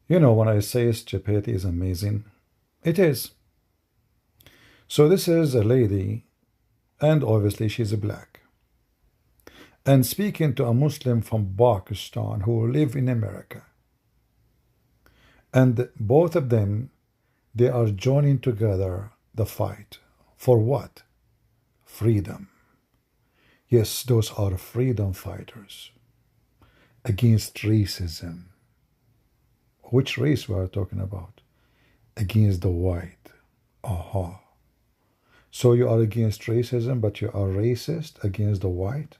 You know, when I say stupidity is amazing, it is. So this is a lady, and obviously she's black, and speaking to a Muslim from Pakistan who live in America. And both of them, they are joining together the fight. For what? Freedom. Yes, those are freedom fighters against racism. Which race we are talking about? Against the white. Aha. So you are against racism, but you are racist against the white?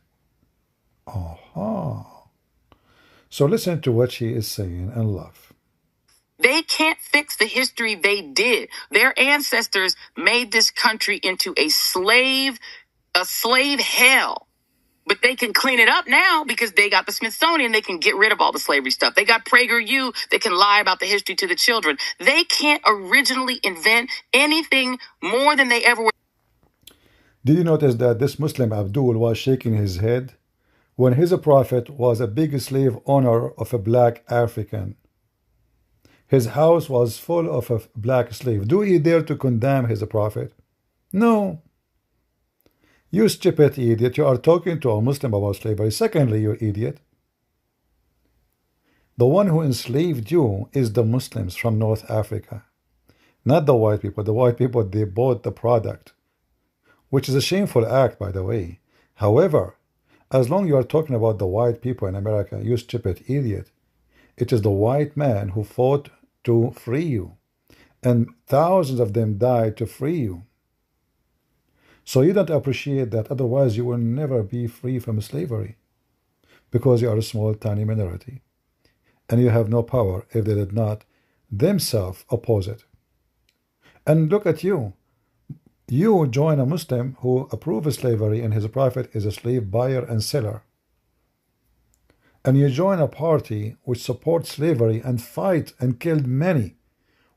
Aha. So listen to what she is saying and laugh. They can't fix the history they did. Their ancestors made this country into a slave hell. But they can clean it up now because they got the Smithsonian. They can get rid of all the slavery stuff. They got PragerU. They can lie about the history to the children. They can't originally invent anything more than they ever were. Did you notice that this Muslim Abdul was shaking his head when his prophet was a big slave owner of a black African? His house was full of a black slave. Do he dare to condemn his prophet? No. You stupid idiot, you are talking to a Muslim about slavery. Secondly, you idiot, the one who enslaved you is the Muslims from North Africa, not the white people. The white people, they bought the product, which is a shameful act, by the way. However, as long as you are talking about the white people in America, you stupid idiot, it is the white man who fought to free you, and thousands of them died to free you. So you don't appreciate that, otherwise you will never be free from slavery, because you are a small, tiny minority, and you have no power if they did not themselves oppose it. And look at you. You join a Muslim who approves slavery and his prophet is a slave buyer and seller. And you join a party which supports slavery and fight and killed many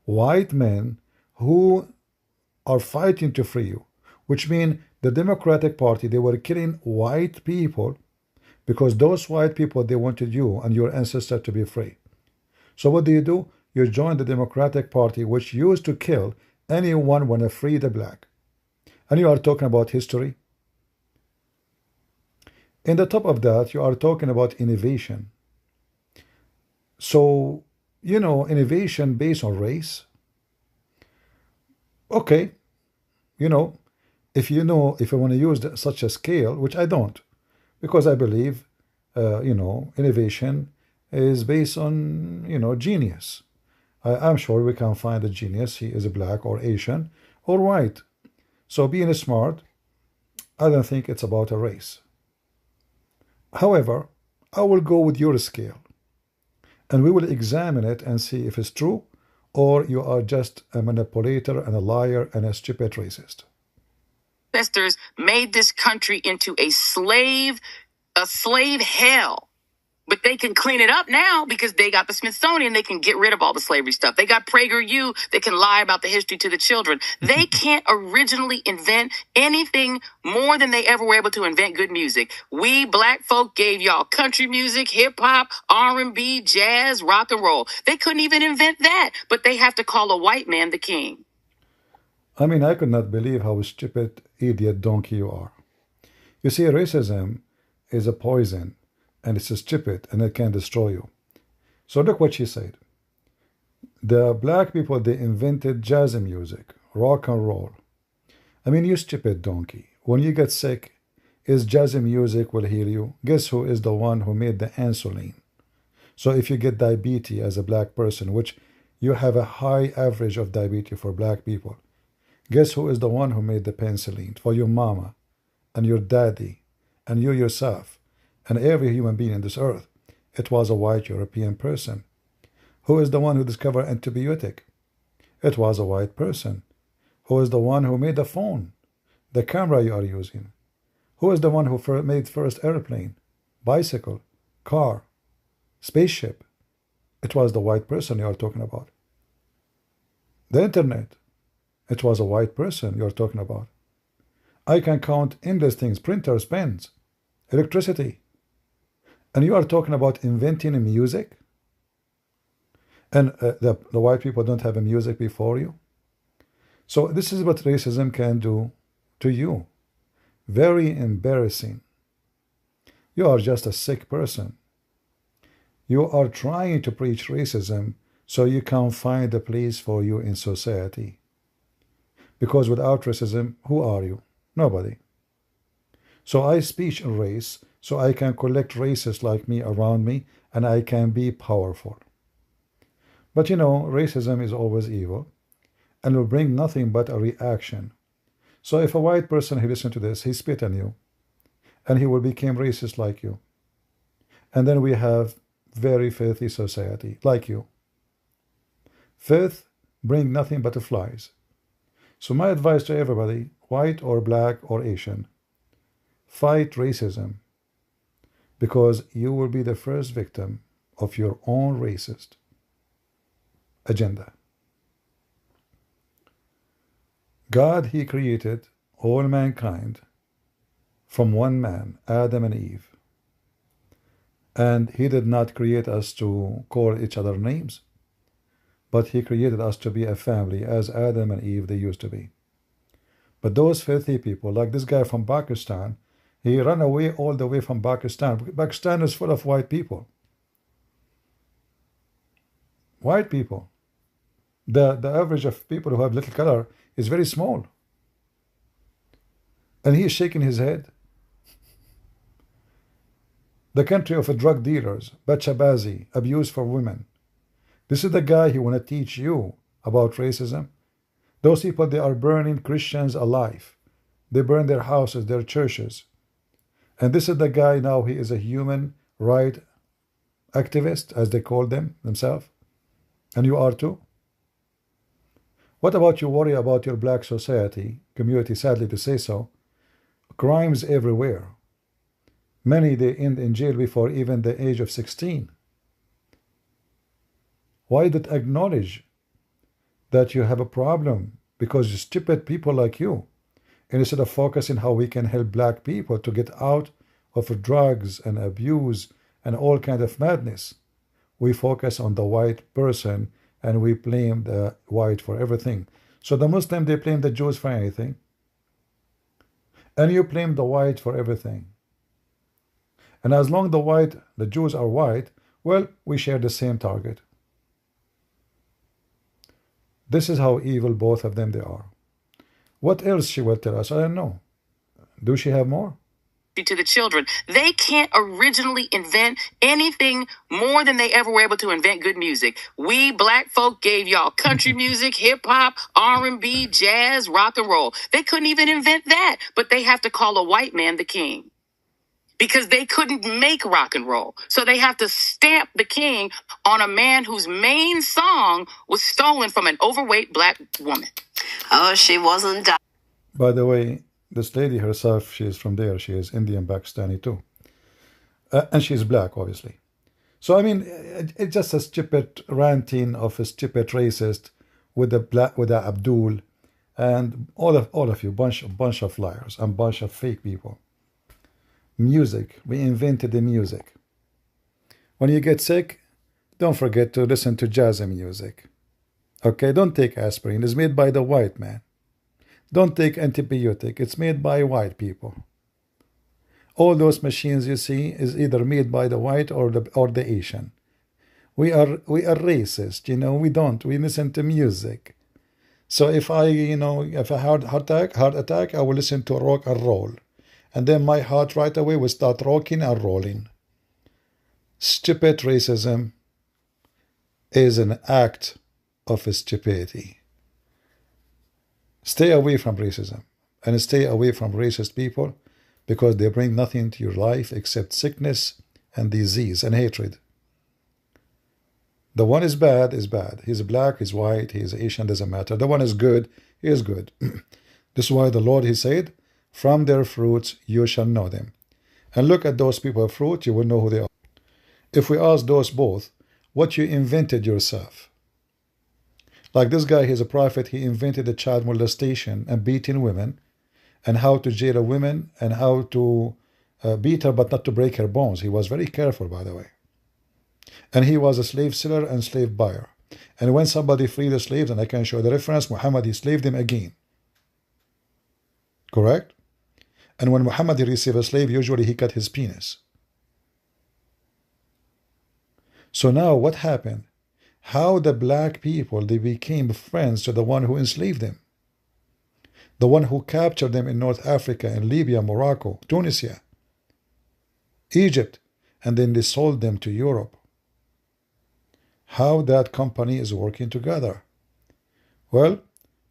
white men who are fighting to free you, which means the Democratic Party, they were killing white people because those white people, they wanted you and your ancestors to be free. So what do? You join the Democratic Party, which used to kill anyone when they free the black. And you are talking about history. In the top of that, you are talking about innovation. So, you know, innovation based on race. Okay, you know, if you want to use such a scale, which I don't, because I believe, innovation is based on, genius. I'm sure we can find a genius. He is black or Asian or white. So being smart, I don't think it's about a race. However, I will go with your scale, and we will examine it and see if it's true or you are just a manipulator and a liar and a stupid racist. Ancestors made this country into a slave hell. But they can clean it up now because they got the Smithsonian. They can get rid of all the slavery stuff. They got PragerU. They can lie about the history to the children. They can't originally invent anything more than they ever were able to invent good music. We black folk gave y'all country music, hip hop, R&B, jazz, rock and roll. They couldn't even invent that, but they have to call a white man the king. I mean, I could not believe how stupid, idiot donkey you are. You see, racism is a poison, and it's stupid, and it can destroy you. So look what she said. The black people, they invented jazz music, rock and roll. I mean, you stupid donkey. When you get sick, is jazz music will heal you? Guess who is the one who made the insulin? So if you get diabetes as a black person, which you have a high average of diabetes for black people, guess who is the one who made the penicillin for your mama and your daddy and you yourself and every human being in this earth? It was a white European person. Who is the one who discovered antibiotic? It was a white person. Who is the one who made the phone, the camera you are using? Who is the one who made first airplane, bicycle, car, spaceship? It was the white person you are talking about. The internet. It was a white person you're talking about. I can count endless things, printers, pens, electricity. And you are talking about inventing music? And the white people don't have a music before you. So this is what racism can do to you. Very embarrassing. You are just a sick person. You are trying to preach racism so you can find a place for you in society. Because without racism, who are you? Nobody. So I speak in race so I can collect racists like me around me and I can be powerful. But you know, racism is always evil and will bring nothing but a reaction. So if a white person, he listens to this, he spit on you and he will become racist like you. And then we have very filthy society like you. Filth bring nothing but flies. So my advice to everybody, white or black or Asian, fight racism because you will be the first victim of your own racist agenda. God, he created all mankind from one man, Adam and Eve. And he did not create us to call each other names, but he created us to be a family as Adam and Eve they used to be. But those filthy people, like this guy from Pakistan, he ran away all the way from Pakistan. Pakistan is full of white people. White people. The average of people who have little color is very small. And he is shaking his head. The country of drug dealers, bachabazi, abuse for women. This is the guy who want to teach you about racism. Those people, they are burning Christians alive. They burn their houses, their churches. And this is the guy now, he is a human right activist, as they call themselves. And you are too. What about you worry about your black society, community, sadly to say so? Crimes everywhere. Many, they end in jail before even the age of 16. Why don't acknowledge that you have a problem because stupid people like you, and instead of focusing how we can help black people to get out of drugs and abuse and all kind of madness, we focus on the white person and we blame the white for everything. So the Muslim, they blame the Jews for anything, and you blame the white for everything. And as long as the Jews are white, well, we share the same target. This is how evil both of them they are. What else she will tell us? I don't know. Do she have more? To the children, they can't originally invent anything more than they ever were able to invent good music. We black folk gave y'all country music, hip hop, R&B, jazz, rock and roll. They couldn't even invent that, but they have to call a white man the king because they couldn't make rock and roll. So they have to stamp the king on a man whose main song was stolen from an overweight black woman. Oh, she wasn't. By the way, this lady herself, she is from there. She is Indian, Pakistani too. And she's black, obviously. So, I mean, it's just a stupid ranting of a stupid racist with the Abdul and all of you, bunch of liars and bunch of fake people. Music. We invented the music. When you get sick, don't forget to listen to jazz music. Okay, don't take aspirin. It's made by the white man. Don't take antibiotic. It's made by white people. All those machines you see is either made by the white or the Asian. We are racist, you know. We listen to music. So if I heart attack, I will listen to rock and roll. And then my heart right away will start rocking and rolling. Stupid racism is an act of stupidity. Stay away from racism and stay away from racist people because they bring nothing to your life except sickness and disease and hatred. The one is bad is bad. He's black, he's white, he's Asian, doesn't matter. The one is good, he is good. This is why the Lord, he said, from their fruits you shall know them. And look at those people of fruit, you will know who they are. If we ask those both, what you invented yourself. Like this guy, he's a prophet, he invented the child molestation and beating women and how to jail a woman and how to beat her but not to break her bones. He was very careful, by the way. And he was a slave seller and slave buyer. And when somebody freed the slaves, and I can show the reference, Muhammad, he slaved them again. Correct? And when Muhammad he received a slave, usually he cut his penis. So now what happened? How the black people, they became friends to the one who enslaved them. The one who captured them in North Africa, in Libya, Morocco, Tunisia, Egypt, and then they sold them to Europe. How that company is working together? Well,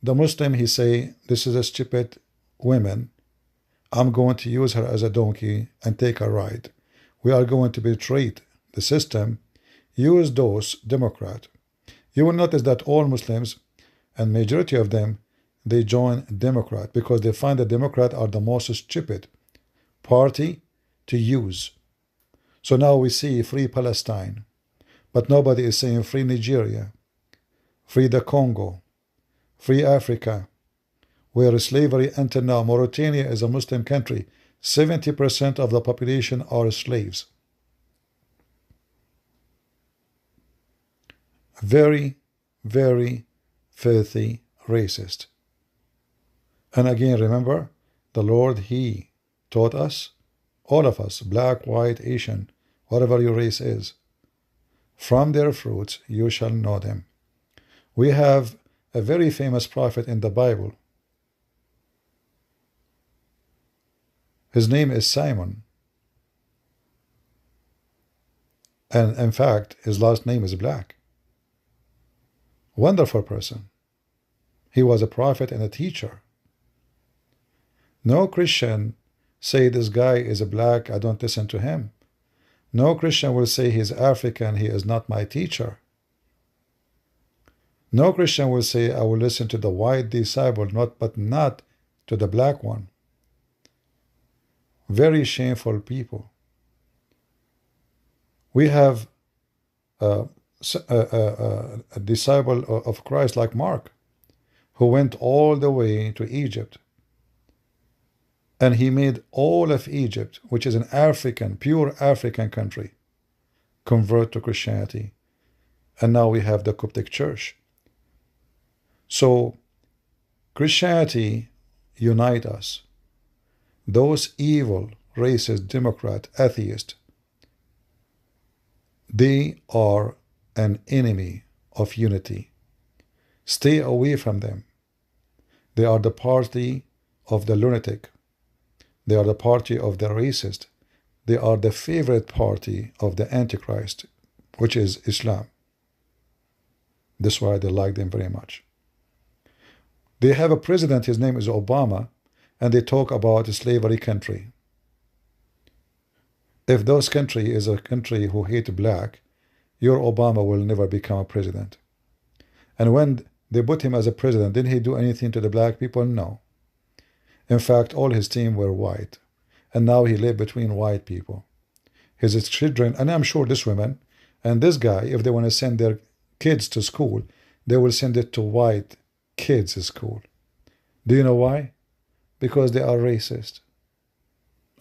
the Muslim, he say, this is a stupid woman. I'm going to use her as a donkey and take a ride. We are going to betray the system. Use those Democrat. You will notice that all Muslims, and majority of them, they join Democrat because they find the Democrat are the most stupid party to use. So now we see free Palestine, but nobody is saying free Nigeria, free the Congo, free Africa, where slavery until now. Mauritania is a Muslim country. 70% of the population are slaves. Very, very filthy racist. And again, remember, the Lord, he taught us, all of us, black, white, Asian, whatever your race is, from their fruits you shall know them. We have a very famous prophet in the Bible. His name is Simon. And in fact, his last name is Black. Wonderful person. He was a prophet and a teacher. No Christian say this guy is a black, I don't listen to him. No Christian will say he's African, he is not my teacher. No Christian will say I will listen to the white disciple, but not to the black one. Very shameful people. We have a disciple of Christ like Mark, who went all the way to Egypt. And he made all of Egypt, which is an African, pure African country, convert to Christianity. And now we have the Coptic Church. So Christianity unite us. Those evil, racist, Democrat, atheist, they are an enemy of unity. Stay away from them. They are the party of the lunatic. They are the party of the racist. They are the favorite party of the Antichrist, which is Islam. That's why they like them very much. They have a president, his name is Obama, and they talk about a slavery country. If those country is a country who hate black, your Obama will never become a president. And when they put him as a president, didn't he do anything to the black people? No. In fact, all his team were white. And now he lived between white people. His children, and I'm sure this woman and this guy, if they want to send their kids to school, they will send it to white kids' school. Do you know why? Because they are racist.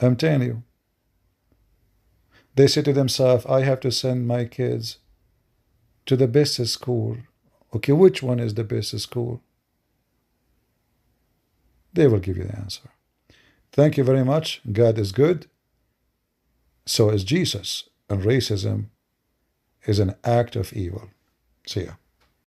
I'm telling you. They say to themselves, I have to send my kids to the best school. Okay, which one is the best school? They will give you the answer. Thank you very much. God is good. So is Jesus. And racism is an act of evil. See ya.